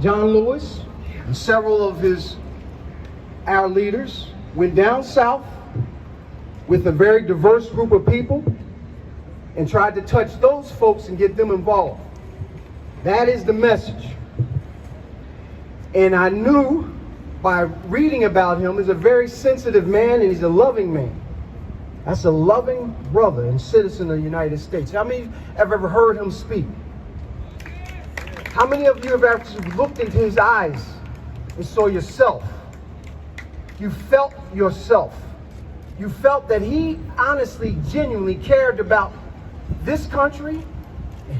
John Lewis and several of our leaders went down south with a very diverse group of people and tried to touch those folks and get them involved. That is the message. And I knew by reading about him, he's a very sensitive man and he's a loving man. That's a loving brother and citizen of the United States. How many have ever heard him speak? How many of you have actually looked into his eyes and saw yourself? You felt yourself. You felt that he honestly, genuinely cared about this country,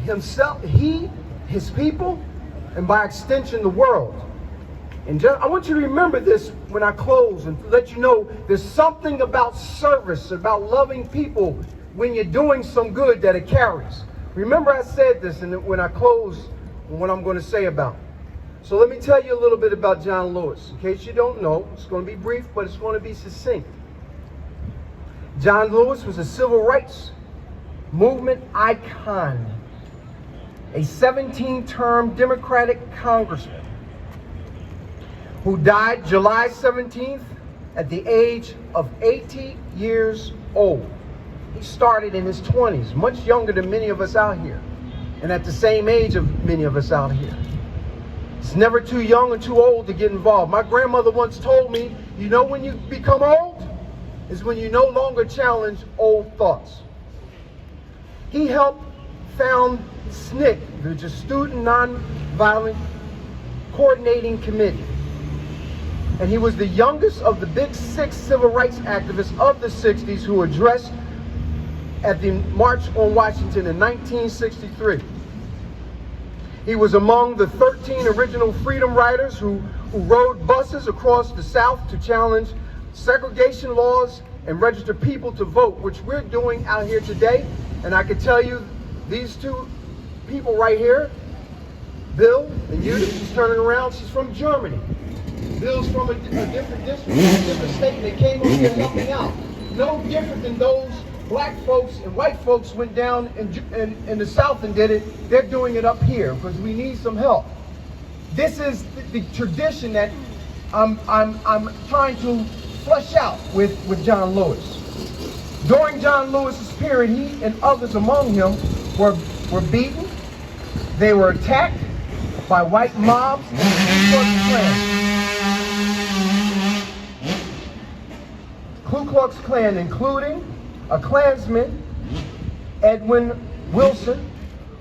himself, his people, and by extension, the world. And I want you to remember this when I close and let you know there's something about service, about loving people when you're doing some good that it carries. Remember I said this when I close and what I'm going to say about. So let me tell you a little bit about John Lewis. In case you don't know, it's going to be brief, but it's going to be succinct. John Lewis was a civil rights movement icon, a 17-term Democratic congressman who died July 17th at the age of 80 years old. He started in his 20s, much younger than many of us out here, and at the same age of many of us out here. It's never too young and too old to get involved. My grandmother once told me, you know when you become old? Is when you no longer challenge old thoughts. He helped found SNCC, which is Student Nonviolent Coordinating Committee. And he was the youngest of the big six civil rights activists of the 60s who addressed at the March on Washington in 1963. He was among the 13 original freedom riders who rode buses across the South to challenge segregation laws and register people to vote, which we're doing out here today. And I can tell you, these two people right here, Bill and Judith, she's turning around, she's from Germany. Bill's from a different district, a different state, and they came over here to help me out. No different than those black folks and white folks went down in the South and did it. They're doing it up here because we need some help. This is the tradition that I'm trying to flesh out with John Lewis. During John Lewis's period, he and others among him were beaten. They were attacked by white mobs and Ku Klux Klan, including a Klansman, Edwin Wilson,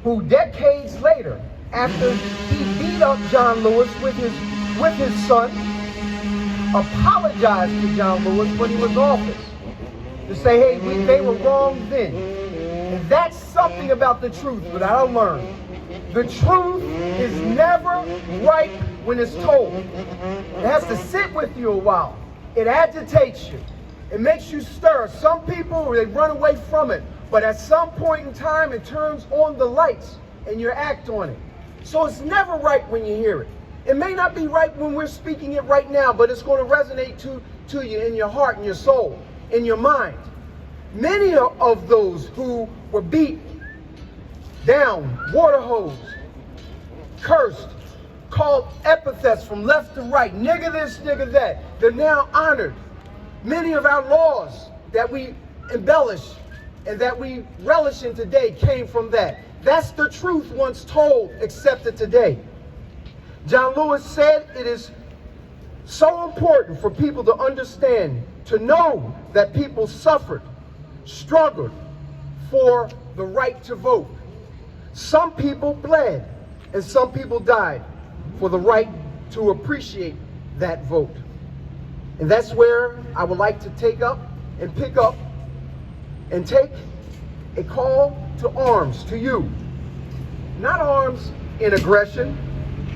who decades later, after he beat up John Lewis with his son, apologized to John Lewis when he was in office to say, hey, they were wrong then. And that's something about the truth that I learned. The truth is never right when it's told. It has to sit with you a while. It agitates you. It makes you stir. Some people, they run away from it. But at some point in time, it turns on the lights and you act on it. So it's never right when you hear it. It may not be right when we're speaking it right now, but it's going to resonate to you in your heart, in your soul, in your mind. Many of those who were beat down, water hosed, cursed, called epithets from left to right, nigger this, nigger that, they're now honored. Many of our laws that we embellish and that we relish in today came from that. That's the truth once told, accepted today. John Lewis said it is so important for people to understand, to know that people suffered, struggled for the right to vote. Some people bled and some people died for the right to appreciate that vote. And that's where I would like to take up and pick up and take a call to arms to you. Not arms in aggression,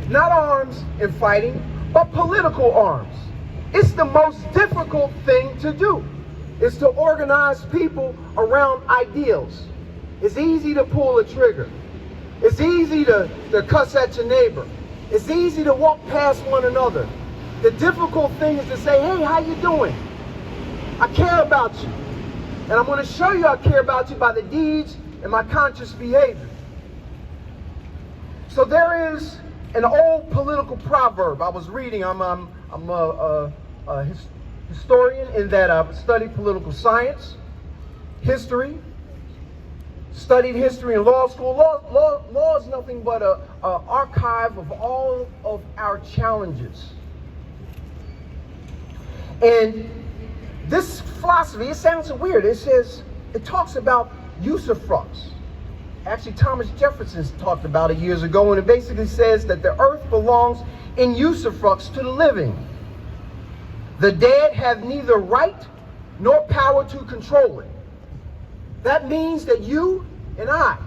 not arms in fighting, but political arms. It's the most difficult thing to do, is to organize people around ideals. It's easy to pull a trigger. It's easy to cuss at your neighbor. It's easy to walk past one another. The difficult thing is to say, hey, how you doing? I care about you. And I'm going to show you I care about you by the deeds and my conscious behavior. So there is an old political proverb. I was reading. I'm a historian in that I studied political science, history, studied history in law school. Law is nothing but an archive of all of our challenges. And this philosophy, it sounds weird. It talks about usufructs. Actually, Thomas Jefferson talked about it years ago, and it basically says that the earth belongs in usufructs to the living. The dead have neither right nor power to control it. That means that you and I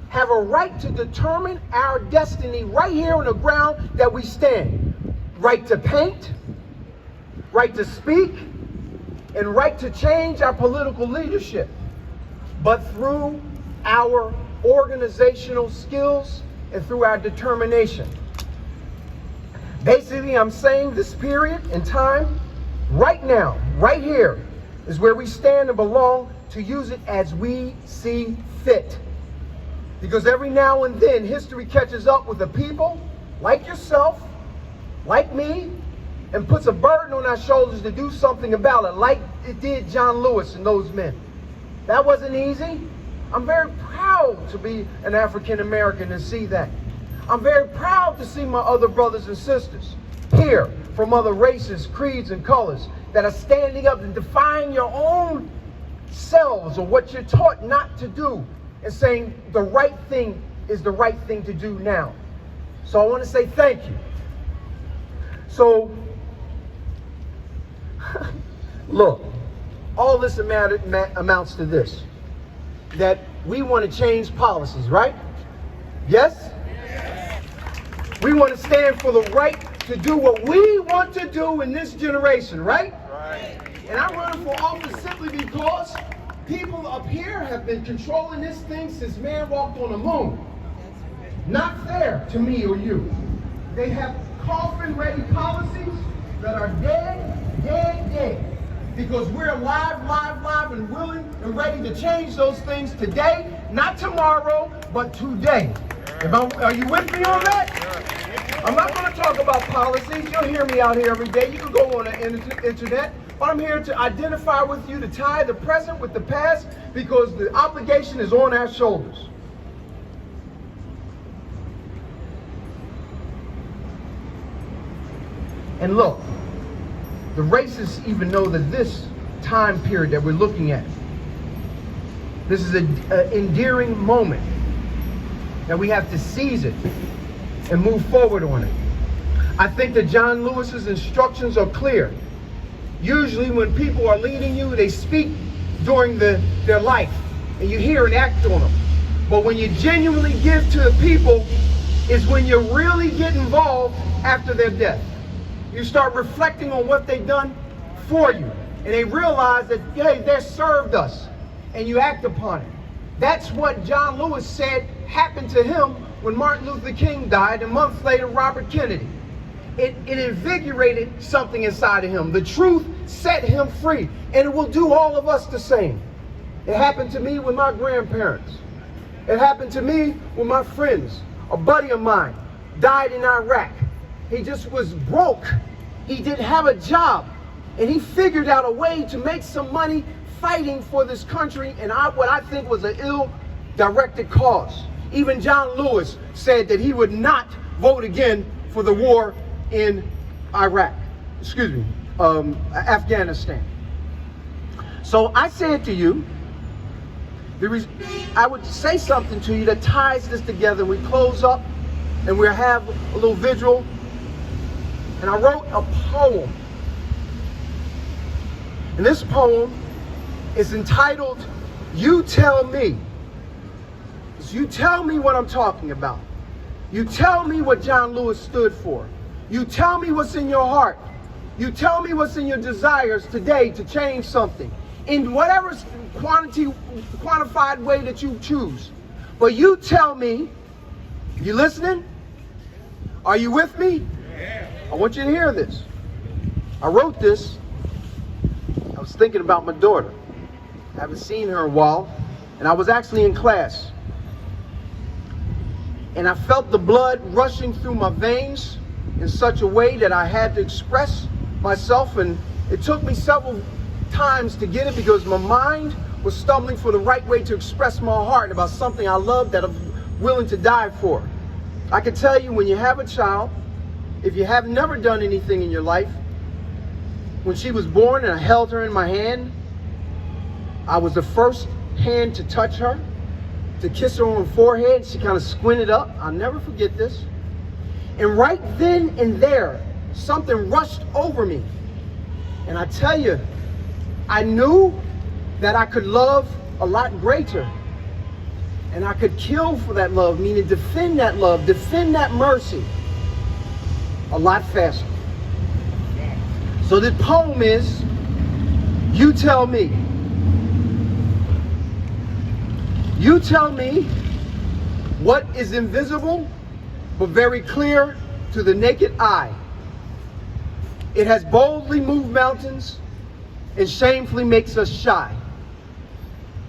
have a right to determine our destiny right here on the ground that we stand. Right to paint, right to speak, and right to change our political leadership. But through our organizational skills and through our determination. Basically, I'm saying this period in time, right now, right here, is where we stand and belong to use it as we see fit. Because every now and then, history catches up with the people like yourself, like me, and puts a burden on our shoulders to do something about it, like it did John Lewis and those men. That wasn't easy. I'm very proud to be an African American and see that. I'm very proud to see my other brothers and sisters here from other races, creeds, and colors that are standing up and defying your own selves or what you're taught not to do and saying the right thing is the right thing to do now. So I want to say thank you. So, look, all this amounts to this, that we want to change policies, right? Yes? We want to stand for the right to do what we want to do in this generation, right? Right. And I run for office simply because people up here have been controlling this thing since man walked on the moon. Not fair to me or you. They have coffin-ready policies that are dead. Because we're alive, and willing and ready to change those things today, not tomorrow, but today. Are you with me on that? I'm not going to talk about policies. You'll hear me out here every day. You can go on the internet. But I'm here to identify with you, to tie the present with the past, because the obligation is on our shoulders. And look, the racists even know that this time period that we're looking at, this is an endearing moment, that we have to seize it and move forward on it. I think that John Lewis's instructions are clear. Usually when people are leading you, they speak during their life, and you hear and act on them. But when you genuinely give to the people is when you really get involved after their death. You start reflecting on what they've done for you. And they realize that, hey, they served us. And you act upon it. That's what John Lewis said happened to him when Martin Luther King died, and months later, Robert Kennedy. It invigorated something inside of him. The truth set him free. And it will do all of us the same. It happened to me with my grandparents. It happened to me with my friends. A buddy of mine died in Iraq. He just was broke. He didn't have a job. And he figured out a way to make some money fighting for this country and what I think was an ill-directed cause. Even John Lewis said that he would not vote again for the war in Afghanistan. So I said to you, I would say something to you that ties this together. We close up and we'll have a little vigil. And I wrote a poem. And this poem is entitled, You Tell Me. So you tell me what I'm talking about. You tell me what John Lewis stood for. You tell me what's in your heart. You tell me what's in your desires today to change something. In whatever quantified way that you choose. But you tell me, you listening? Are you with me? Yeah. I want you to hear this. I wrote this. I was thinking about my daughter. I haven't seen her in a while. And I was actually in class. and I felt the blood rushing through my veins in such a way that I had to express myself, and it took me several times to get it because my mind was stumbling for the right way to express my heart about something I love that I'm willing to die for. I can tell you, when you have a child, if you have never done anything in your life, when she was born and I held her in my hand, I was the first hand to touch her, to kiss her on the forehead. She kind of squinted up. I'll never forget this. And right then and there, something rushed over me. And I tell you, I knew that I could love a lot greater. And I could kill for that love, meaning defend that love, defend that mercy a lot faster. So this poem is, you tell me. You tell me what is invisible but very clear to the naked eye. It has boldly moved mountains and shamefully makes us shy.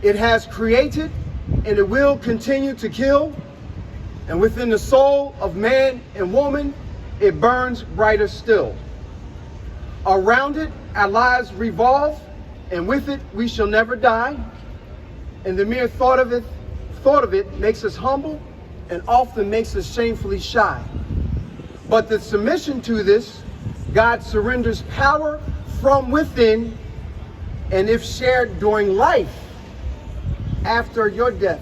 It has created and it will continue to kill. And within the soul of man and woman, it burns brighter still. Around it, our lives revolve, and with it, we shall never die. And the mere thought of it makes us humble and often makes us shamefully shy. But the submission to this, God surrenders power from within, and if shared during life, after your death,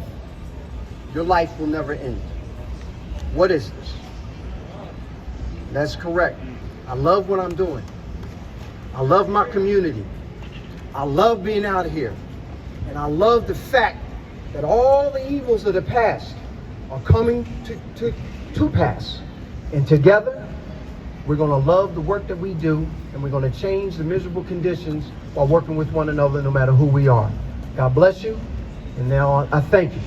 your life will never end. What is this? That's correct. I love what I'm doing. I love my community. I love being out here. And I love the fact that all the evils of the past are coming to pass. And together, we're going to love the work that we do, and we're going to change the miserable conditions while working with one another, no matter who we are. God bless you. And now I thank you.